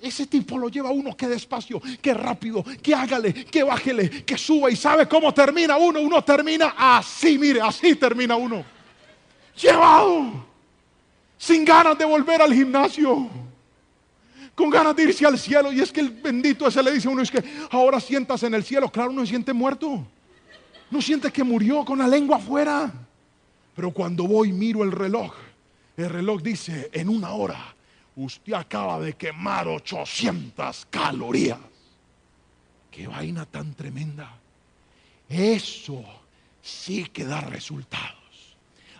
Ese tipo lo lleva a uno que despacio, que rápido, que hágale, que bájele, que suba. Y sabe cómo termina uno termina así, mire, así termina uno, llevado, sin ganas de volver al gimnasio, con ganas de irse al cielo. Y es que el bendito ese le dice a uno, es que ahora siéntase en el cielo. Claro, uno se siente muerto, no siente que murió con la lengua afuera. Pero cuando voy miro el reloj dice, en 1 hora usted acaba de quemar 800 calorías. Qué vaina tan tremenda. Eso sí que da resultados.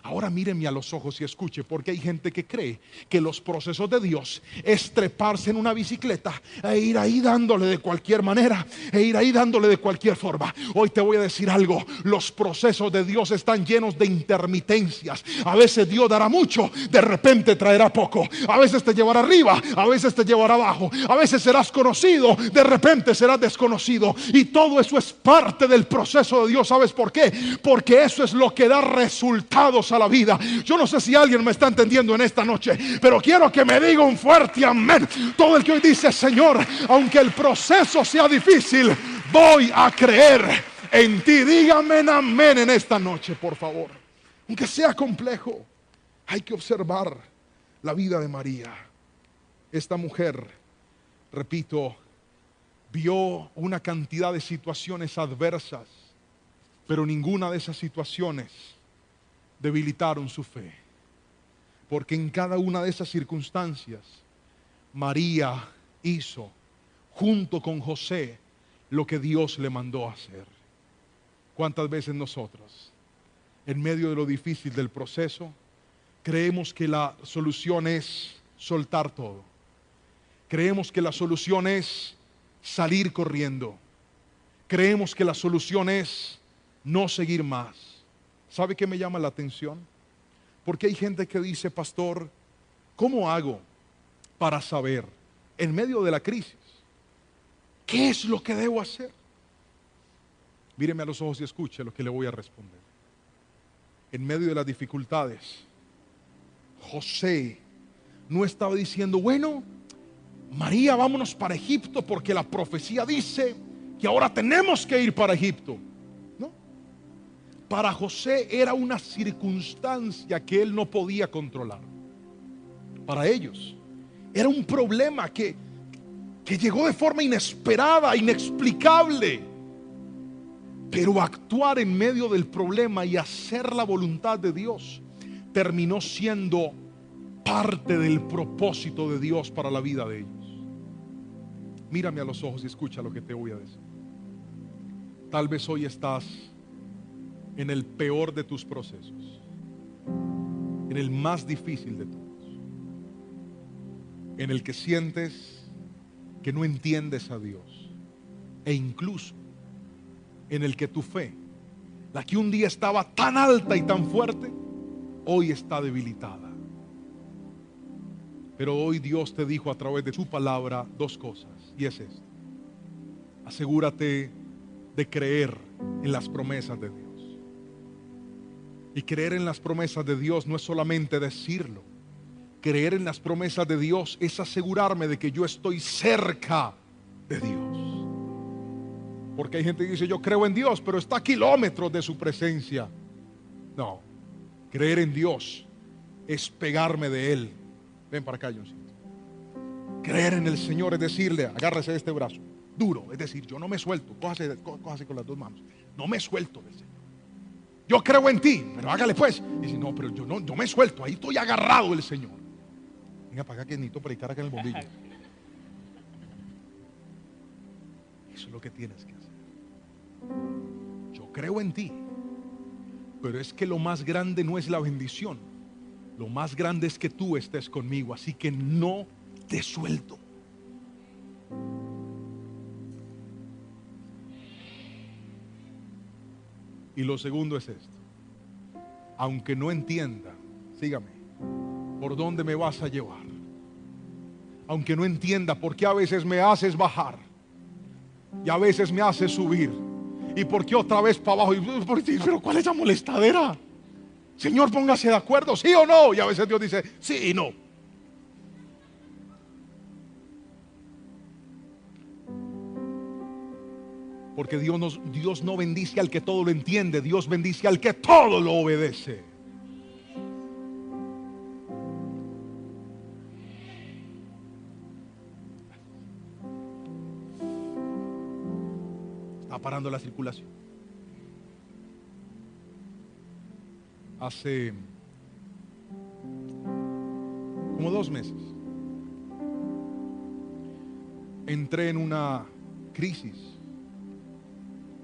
Ahora míreme a los ojos y escuche, porque hay gente que cree que los procesos de Dios es treparse en una bicicleta e ir ahí dándole de cualquier manera, e ir ahí dándole de cualquier forma. Hoy te voy a decir algo, los procesos de Dios están llenos de intermitencias. A veces Dios dará mucho, de repente traerá poco. A veces te llevará arriba, a veces te llevará abajo. A veces serás conocido, de repente serás desconocido. Y todo eso es parte del proceso de Dios. ¿Sabes por qué? Porque eso es lo que da resultados a la vida. Yo no sé si alguien me está entendiendo en esta noche, pero quiero que me diga un fuerte amén todo el que hoy dice, Señor, aunque el proceso sea difícil, voy a creer en ti. Dígame amén en esta noche, por favor. Aunque sea complejo, hay que observar la vida de María. Esta mujer, repito, vio una cantidad de situaciones adversas, pero ninguna de esas situaciones debilitaron su fe, porque en cada una de esas circunstancias María hizo junto con José lo que Dios le mandó a hacer. ¿Cuántas veces nosotros, en medio de lo difícil del proceso, creemos que la solución es soltar todo? Creemos que la solución es salir corriendo. Creemos que la solución es no seguir más. ¿Sabe qué me llama la atención? Porque hay gente que dice, pastor, ¿cómo hago para saber en medio de la crisis qué es lo que debo hacer? Míreme a los ojos y escuche lo que le voy a responder. En medio de las dificultades, José no estaba diciendo, bueno, María, vámonos para Egipto porque la profecía dice que ahora tenemos que ir para Egipto. Para José era una circunstancia que él no podía controlar. Para ellos era un problema que llegó de forma inesperada, inexplicable. Pero actuar en medio del problema y hacer la voluntad de Dios terminó siendo parte del propósito de Dios para la vida de ellos. Mírame a los ojos y escucha lo que te voy a decir. Tal vez hoy estás en el peor de tus procesos, en el más difícil de todos, en el que sientes que no entiendes a Dios, e incluso en el que tu fe, la que un día estaba tan alta y tan fuerte, hoy está debilitada. Pero hoy Dios te dijo a través de su palabra dos cosas, y es esto: asegúrate de creer en las promesas de Dios. Y creer en las promesas de Dios no es solamente decirlo. Creer en las promesas de Dios es asegurarme de que yo estoy cerca de Dios. Porque hay gente que dice: yo creo en Dios, pero está a kilómetros de su presencia. No, creer en Dios es pegarme de Él. Ven para acá, Johncito. Creer en el Señor es decirle: agárrese de este brazo duro, es decir, yo no me suelto. Cójase con las dos manos. No me suelto del Señor. Yo creo en ti, pero hágale pues. Y dice: no, pero yo no me suelto, ahí estoy agarrado del Señor. Venga para acá que necesito predicar acá en el bombillo. Eso es lo que tienes que hacer. Yo creo en ti, pero es que lo más grande no es la bendición. Lo más grande es que tú estés conmigo, así que no te suelto. Y lo segundo es esto: aunque no entienda, sígame, por dónde me vas a llevar, aunque no entienda por qué a veces me haces bajar y a veces me haces subir, y por qué otra vez para abajo, pero ¿cuál es esa molestadera? Señor, póngase de acuerdo, sí o no. Y a veces Dios dice sí y no. Porque Dios no bendice al que todo lo entiende, Dios bendice al que todo lo obedece. Está parando la circulación. Hace como 2 meses entré en una crisis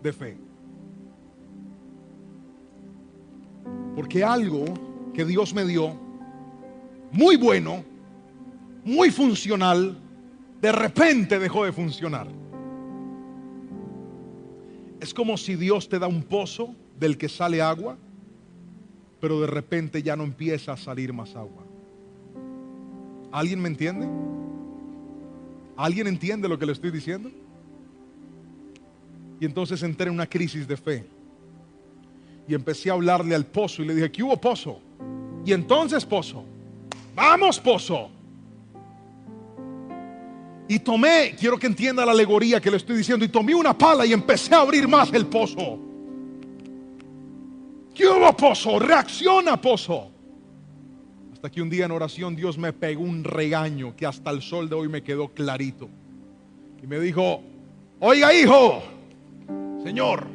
de fe, porque algo que Dios me dio muy bueno, muy funcional, de repente dejó de funcionar. Es como si Dios te da un pozo del que sale agua, pero de repente ya no empieza a salir más agua. ¿Alguien me entiende? ¿Alguien entiende lo que le estoy diciendo? Y entonces entré en una crisis de fe y empecé a hablarle al pozo y le dije: ¿qué hubo, pozo? Y entonces, pozo, vamos, pozo. Y tomé, quiero que entienda la alegoría que le estoy diciendo, y tomé una pala y empecé a abrir más el pozo. ¿Qué hubo, pozo? Reacciona, pozo. Hasta que un día en oración Dios me pegó un regaño que hasta el sol de hoy me quedó clarito. Y me dijo: oiga, hijo, Señor,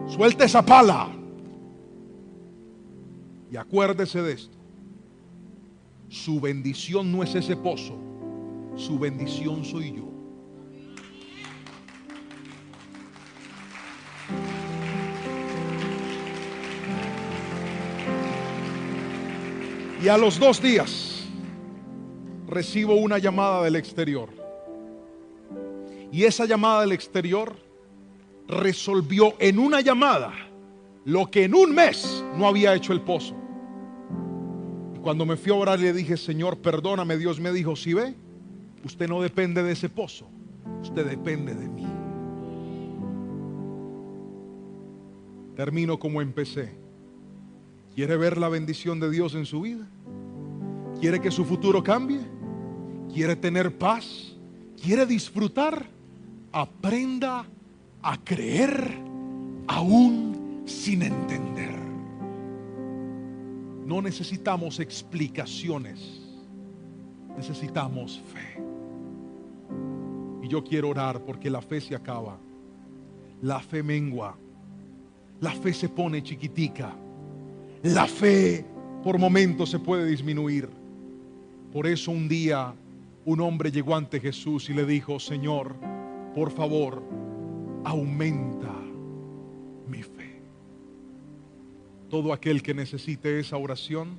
suelte esa pala. Y acuérdese de esto: su bendición no es ese pozo, su bendición soy yo. Y a los 2 días recibo una llamada del exterior. Y esa llamada del exterior resolvió en una llamada lo que en un mes no había hecho el pozo. Y cuando me fui a orar le dije: Señor, perdóname. Dios me dijo: ¿sí ve? Usted no depende de ese pozo, usted depende de mí. Termino como empecé. ¿Quiere ver la bendición de Dios en su vida? ¿Quiere que su futuro cambie? ¿Quiere tener paz? ¿Quiere disfrutar? Aprenda a creer aún sin entender. No necesitamos explicaciones, necesitamos fe. Y yo quiero orar porque la fe se acaba, la fe mengua, la fe se pone chiquitica, la fe por momentos se puede disminuir. Por eso un día un hombre llegó ante Jesús y le dijo: Señor, por favor, aumenta mi fe. Todo aquel que necesite esa oración,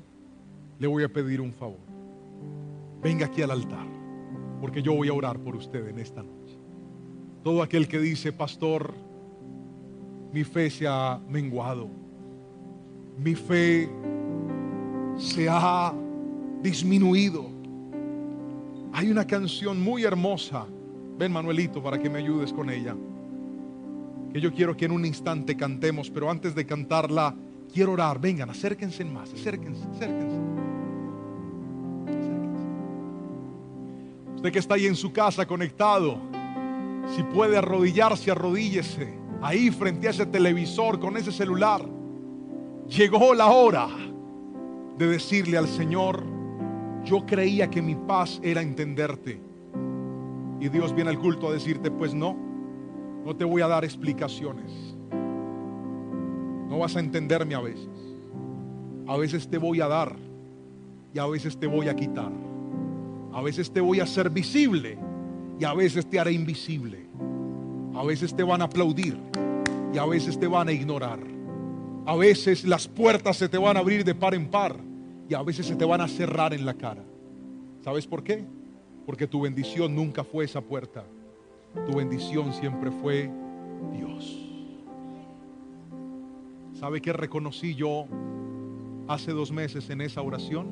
le voy a pedir un favor. Venga aquí al altar, porque yo voy a orar por usted en esta noche. Todo aquel que dice: pastor, mi fe se ha menguado, mi fe se ha disminuido, Hay una canción muy hermosa. Ven, Manuelito, para que me ayudes con ella, que yo quiero que en un instante cantemos, pero antes de cantarla quiero orar. Vengan, acérquense más, acérquense. Usted que está ahí en su casa conectado, si puede arrodillarse, arrodíllese ahí frente a ese televisor con ese celular. Llegó la hora de decirle al Señor: yo creía que mi paz era entenderte. Y Dios viene al culto a decirte: pues no te voy a dar explicaciones. No vas a entenderme a veces. A veces te voy a dar y a veces te voy a quitar. A veces te voy a hacer visible y a veces te haré invisible. A veces te van a aplaudir y a veces te van a ignorar. A veces las puertas se te van a abrir de par en par y a veces se te van a cerrar en la cara. ¿Sabes por qué? Porque tu bendición nunca fue esa puerta. Tu bendición siempre fue Dios. ¿Sabe qué reconocí yo hace 2 meses en esa oración?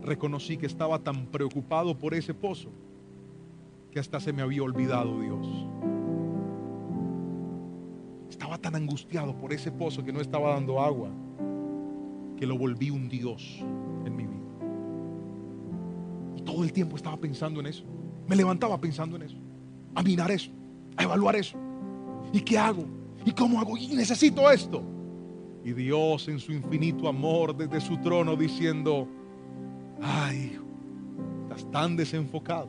Reconocí que estaba tan preocupado por ese pozo que hasta se me había olvidado Dios. Estaba tan angustiado por ese pozo que no estaba dando agua, que lo volví un Dios en mi vida. Y todo el tiempo estaba pensando en eso. Me levantaba pensando en eso, a mirar eso, a evaluar eso. ¿Y qué hago? ¿Y cómo hago? Y necesito esto. Y Dios en su infinito amor desde su trono diciendo: ay, hijo, estás tan desenfocado.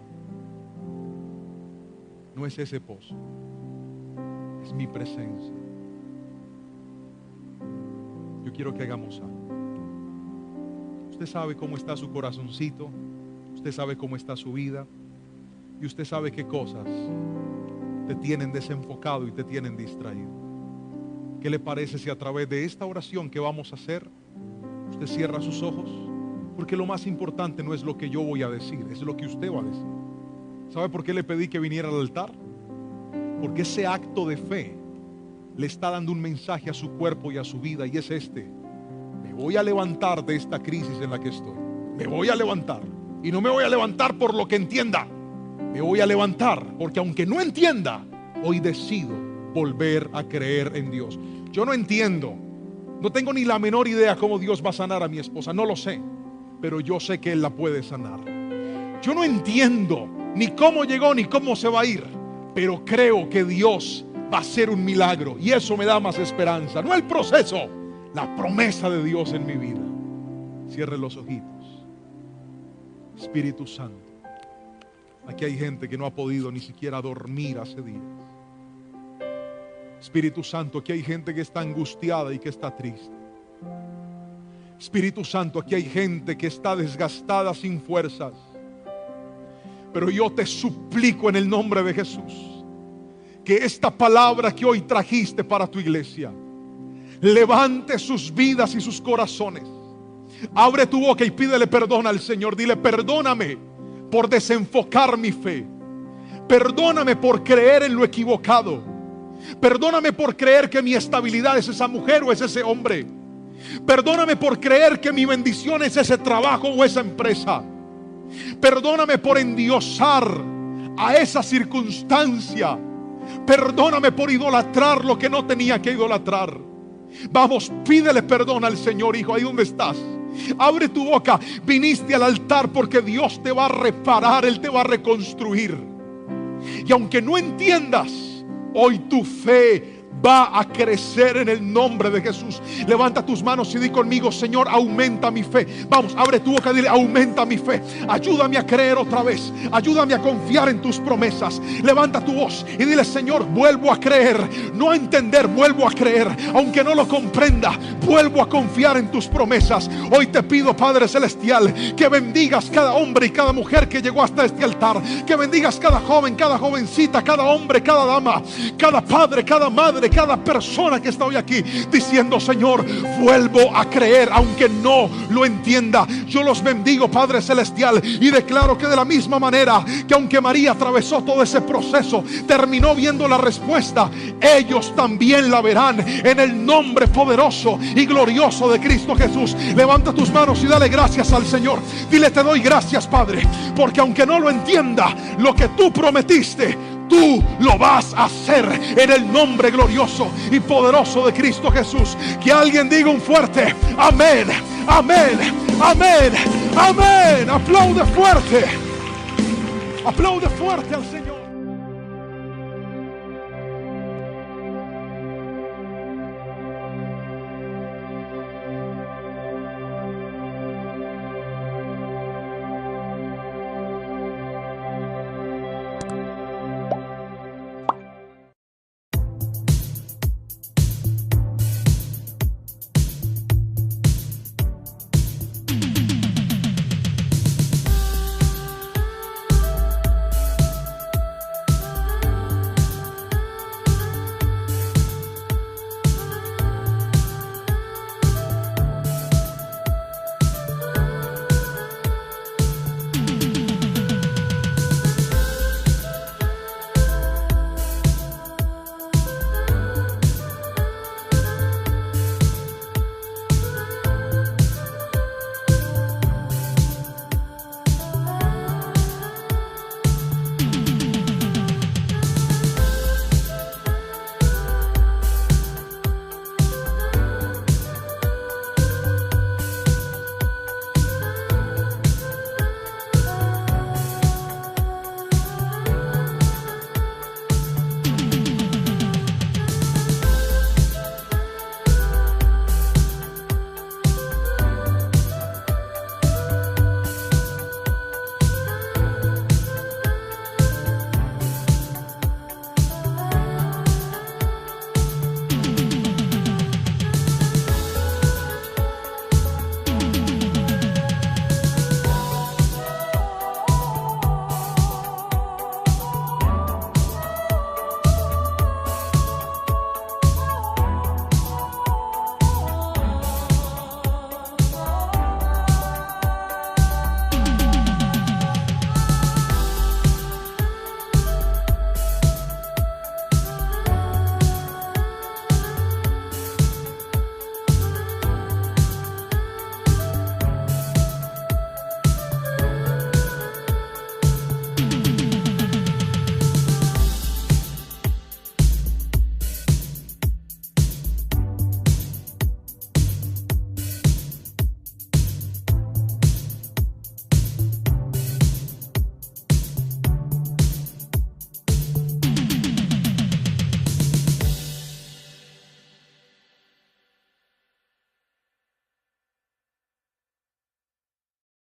No es ese pozo, es mi presencia. Yo quiero que hagamos algo. Usted sabe cómo está su corazoncito, usted sabe cómo está su vida, y usted sabe qué cosas te tienen desenfocado y te tienen distraído. ¿Qué le parece si a través de esta oración que vamos a hacer, usted cierra sus ojos? Porque lo más importante no es lo que yo voy a decir, es lo que usted va a decir. ¿Sabe por qué le pedí que viniera al altar? Porque ese acto de fe le está dando un mensaje a su cuerpo y a su vida, y es este: me voy a levantar de esta crisis en la que estoy. Me voy a levantar, y no me voy a levantar por lo que entienda. Me voy a levantar porque aunque no entienda, hoy decido volver a creer en Dios. Yo no entiendo, no tengo ni la menor idea cómo Dios va a sanar a mi esposa, no lo sé, pero yo sé que Él la puede sanar. Yo no entiendo ni cómo llegó ni cómo se va a ir, pero creo que Dios va a hacer un milagro, y eso me da más esperanza. No el proceso, la promesa de Dios en mi vida. Cierre los ojitos. Espíritu Santo, aquí hay gente que no ha podido ni siquiera dormir hace días. Espíritu Santo, aquí hay gente que está angustiada y que está triste. Espíritu Santo, aquí hay gente que está desgastada, sin fuerzas. Pero yo te suplico en el nombre de Jesús, que esta palabra que hoy trajiste para tu iglesia levante sus vidas y sus corazones. Abre tu boca y pídele perdón al Señor. Dile: perdóname por desenfocar mi fe. Perdóname por creer en lo equivocado. Perdóname por creer que mi estabilidad es esa mujer o es ese hombre. Perdóname por creer que mi bendición es ese trabajo o esa empresa. Perdóname por endiosar a esa circunstancia. Perdóname por idolatrar lo que no tenía que idolatrar. Vamos, pídele perdón al Señor, hijo, ahí donde estás. Abre tu boca. Viniste al altar porque Dios te va a reparar, Él te va a reconstruir. Y aunque no entiendas, hoy tu fe va a crecer en el nombre de Jesús. Levanta tus manos y di conmigo: Señor, aumenta mi fe. Vamos, abre tu boca y dile: aumenta mi fe. Ayúdame a creer otra vez. Ayúdame a confiar en tus promesas. Levanta tu voz y dile: Señor, vuelvo a creer. No a entender, vuelvo a creer. Aunque no lo comprenda, vuelvo a confiar en tus promesas. Hoy te pido, Padre Celestial, que bendigas cada hombre y cada mujer que llegó hasta este altar. Que bendigas cada joven, cada jovencita, cada hombre, cada dama, cada padre, cada madre cada persona que está hoy aquí diciendo: Señor, vuelvo a creer aunque no lo entienda. Yo los bendigo, Padre Celestial, y declaro que de la misma manera que aunque María atravesó todo ese proceso, terminó viendo la respuesta, ellos también la verán en el nombre poderoso y glorioso de Cristo Jesús. Levanta tus manos y dale gracias al Señor. Dile: te doy gracias, Padre, porque aunque no lo entienda, lo que tú prometiste, tú lo vas a hacer en el nombre glorioso y poderoso de Cristo Jesús. Que alguien diga un fuerte amén, amén, amén, amén. Aplaude fuerte al Señor.